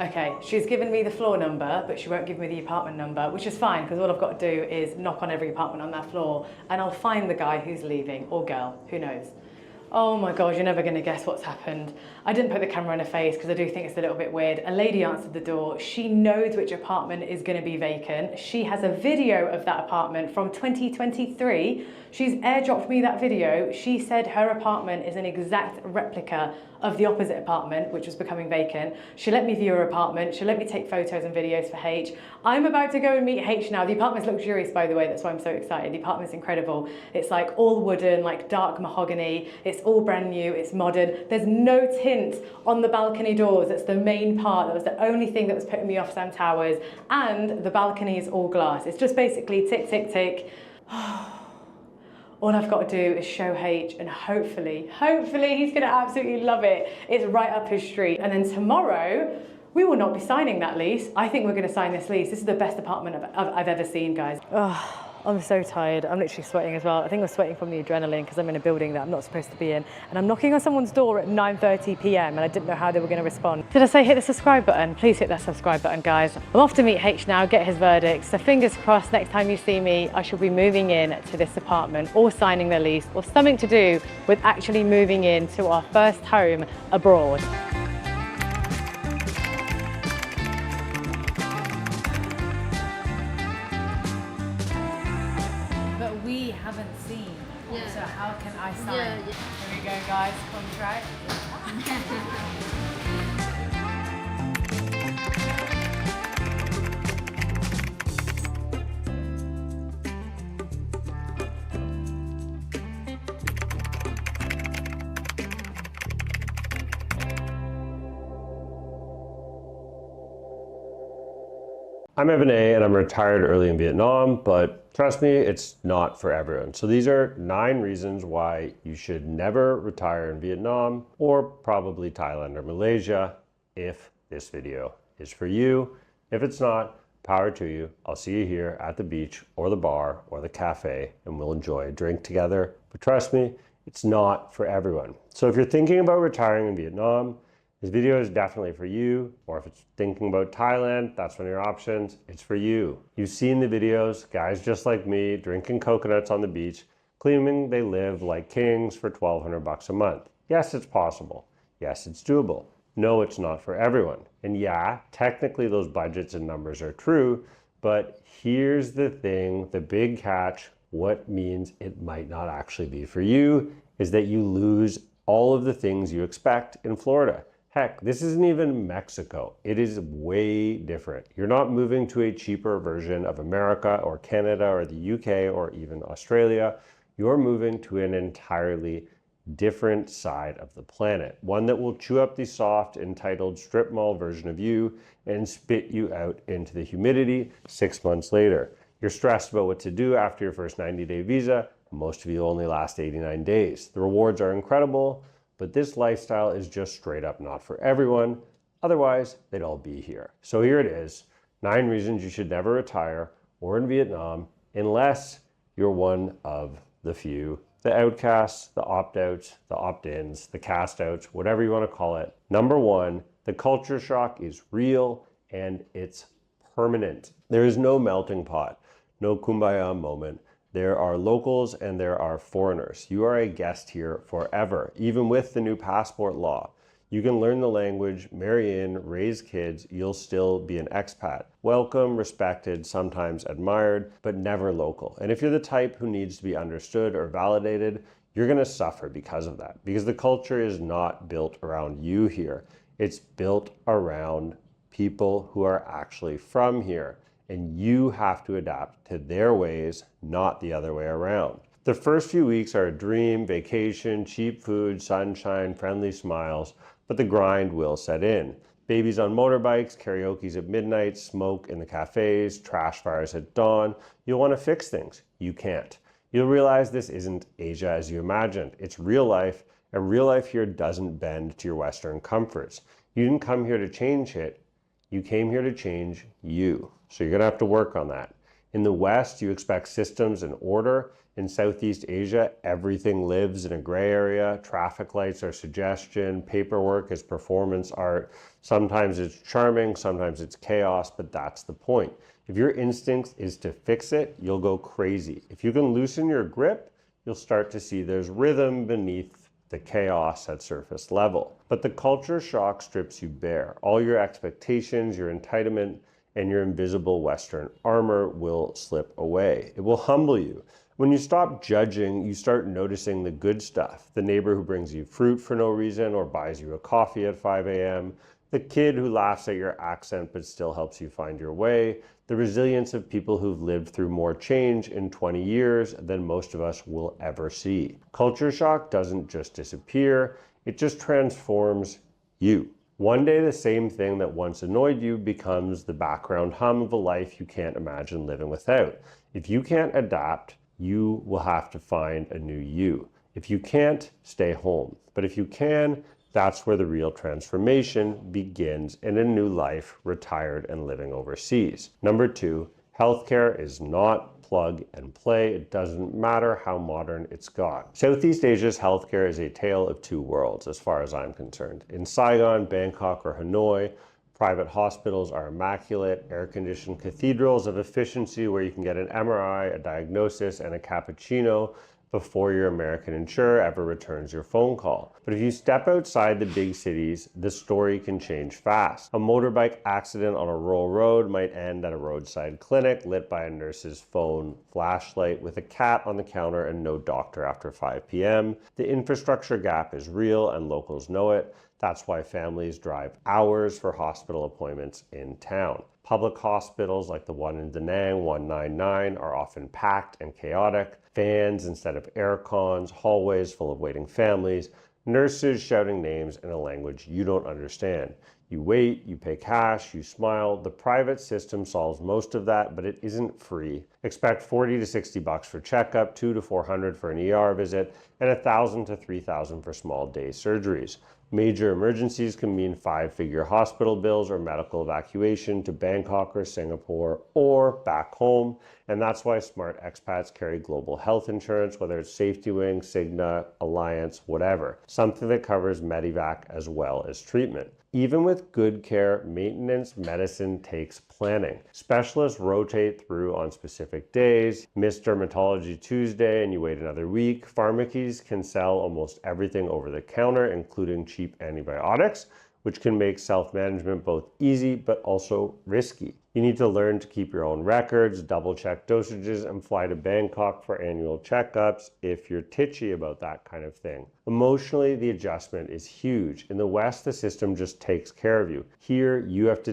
Okay, she's given me the floor number, but she won't give me the apartment number, which is fine because all I've got to do is knock on every apartment on that floor and I'll find the guy who's leaving, or girl, who knows. Oh my God, you're never going to guess what's happened. I didn't put the camera in her face because I do think it's a little bit weird. A lady answered the door. She knows which apartment is going to be vacant. She has a video of that apartment from 2023. She's airdropped me that video. She said her apartment is an exact replica of the opposite apartment, which was becoming vacant. She let me view her apartment. She let me take photos and videos for H. I'm about to go and meet H now. The apartment's luxurious, by the way. That's why I'm so excited. The apartment's incredible. It's like all wooden, like dark mahogany. It's all brand new. It's modern. There's no tint on the balcony doors. That's the main part. That was the only thing that was putting me off Sam Towers. And the balcony is all glass. It's just basically tick, tick, tick. All I've got to do is show H and hopefully he's gonna absolutely love it. It's right up his street. And then tomorrow, we will not be signing that lease. I think we're gonna sign this lease. This is the best apartment I've ever seen, guys. Oh, I'm so tired. I'm literally sweating as well. I think I'm sweating from the adrenaline because I'm in a building that I'm not supposed to be in. And I'm knocking on someone's door at 9:30 p.m. and I didn't know how they were gonna respond. Did I say hit the subscribe button? Please hit that subscribe button, guys. I'm off to meet H now, get his verdict. So fingers crossed, next time you see me, I shall be moving in to this apartment or signing the lease or something to do with actually moving in to our first home abroad. But we haven't seen, so how can I sign? Here we go, guys, contract. I'm Evan A, and I'm retired early in Vietnam, but trust me, it's not for everyone. So these are 9 reasons why you should never retire in Vietnam, or probably Thailand or Malaysia, if this video is for you. If it's not, power to you. I'll see you here at the beach or the bar or the cafe, and we'll enjoy a drink together. But trust me, it's not for everyone. So if you're thinking about retiring in Vietnam, this video is definitely for you, or if it's thinking about Thailand, that's one of your options, it's for you. You've seen the videos, guys just like me, drinking coconuts on the beach, claiming they live like kings for 1,200 bucks a month. Yes, it's possible. Yes, it's doable. No, it's not for everyone. And yeah, technically those budgets and numbers are true, but here's the thing, the big catch, what means it might not actually be for you, is that you lose all of the things you expect in Florida. Heck, this isn't even Mexico. It is way different. You're not moving to a cheaper version of America or Canada or the UK or even Australia. You're moving to an entirely different side of the planet. One that will chew up the soft, entitled strip mall version of you and spit you out into the humidity 6 months later. You're stressed about what to do after your first 90-day visa. Most of you only last 89 days. The rewards are incredible, but this lifestyle is just straight up not for everyone. Otherwise, they'd all be here. So here it is, 9 reasons you should never retire or in Vietnam unless you're one of the few, the outcasts, the opt-outs, the opt-ins, the cast-outs, whatever you want to call it. Number 1, the culture shock is real and it's permanent. There is no melting pot, no kumbaya moment. There are locals and there are foreigners. You are a guest here forever, even with the new passport law. You can learn the language, marry in, raise kids, you'll still be an expat. Welcome, respected, sometimes admired, but never local. And if you're the type who needs to be understood or validated, you're gonna suffer because of that, because the culture is not built around you here. It's built around people who are actually from here. And you have to adapt to their ways, not the other way around. The first few weeks are a dream, vacation, cheap food, sunshine, friendly smiles, but the grind will set in. Babies on motorbikes, karaoke's at midnight, smoke in the cafes, trash fires at dawn. You'll want to fix things. You can't. You'll realize this isn't Asia as you imagined. It's real life, and real life here doesn't bend to your Western comforts. You didn't come here to change it. You came here to change you. So you're gonna have to work on that. In the West, you expect systems and order. In Southeast Asia, everything lives in a gray area. Traffic lights are suggestion, paperwork is performance art. Sometimes it's charming, sometimes it's chaos, but that's the point. If your instinct is to fix it, you'll go crazy. If you can loosen your grip, you'll start to see there's rhythm beneath the chaos at surface level. But the culture shock strips you bare. All your expectations, your entitlement, and your invisible Western armor will slip away. It will humble you. When you stop judging, you start noticing the good stuff. The neighbor who brings you fruit for no reason or buys you a coffee at 5 a.m., the kid who laughs at your accent but still helps you find your way, the resilience of people who've lived through more change in 20 years than most of us will ever see. Culture shock doesn't just disappear, it just transforms you. One day, the same thing that once annoyed you becomes the background hum of a life you can't imagine living without. If you can't adapt, you will have to find a new you. If you can't, stay home. But if you can, that's where the real transformation begins in a new life, retired and living overseas. Number 2, healthcare is not plug and play. It doesn't matter how modern it's got. Southeast Asia's healthcare is a tale of two worlds, as far as I'm concerned. In Saigon, Bangkok, or Hanoi, private hospitals are immaculate, air-conditioned cathedrals of efficiency where you can get an MRI, a diagnosis, and a cappuccino before your American insurer ever returns your phone call. But if you step outside the big cities, the story can change fast. A motorbike accident on a rural road might end at a roadside clinic lit by a nurse's phone flashlight with a cat on the counter and no doctor after 5 p.m. The infrastructure gap is real and locals know it. That's why families drive hours for hospital appointments in town. Public hospitals like the one in Da Nang 199 are often packed and chaotic. Fans instead of air cons, hallways full of waiting families, nurses shouting names in a language you don't understand. You wait, you pay cash, you smile. The private system solves most of that, but it isn't free. Expect $40 to $60 for checkup, $200 to $400 for an ER visit, and $1,000 to $3,000 for small day surgeries. Major emergencies can mean 5-figure hospital bills or medical evacuation to Bangkok or Singapore or back home. And that's why smart expats carry global health insurance, whether it's SafetyWing, Cigna, Alliance, whatever. Something that covers Medevac as well as treatment. Even with good care, maintenance medicine takes planning. Specialists rotate through on specific days. Miss Dermatology Tuesday and you wait another week. Pharmacies can sell almost everything over the counter, including cheap antibiotics, which can make self-management both easy but also risky. You need to learn to keep your own records, double-check dosages, and fly to Bangkok for annual checkups if you're titchy about that kind of thing. Emotionally, the adjustment is huge. In the West, the system just takes care of you. Here, you have to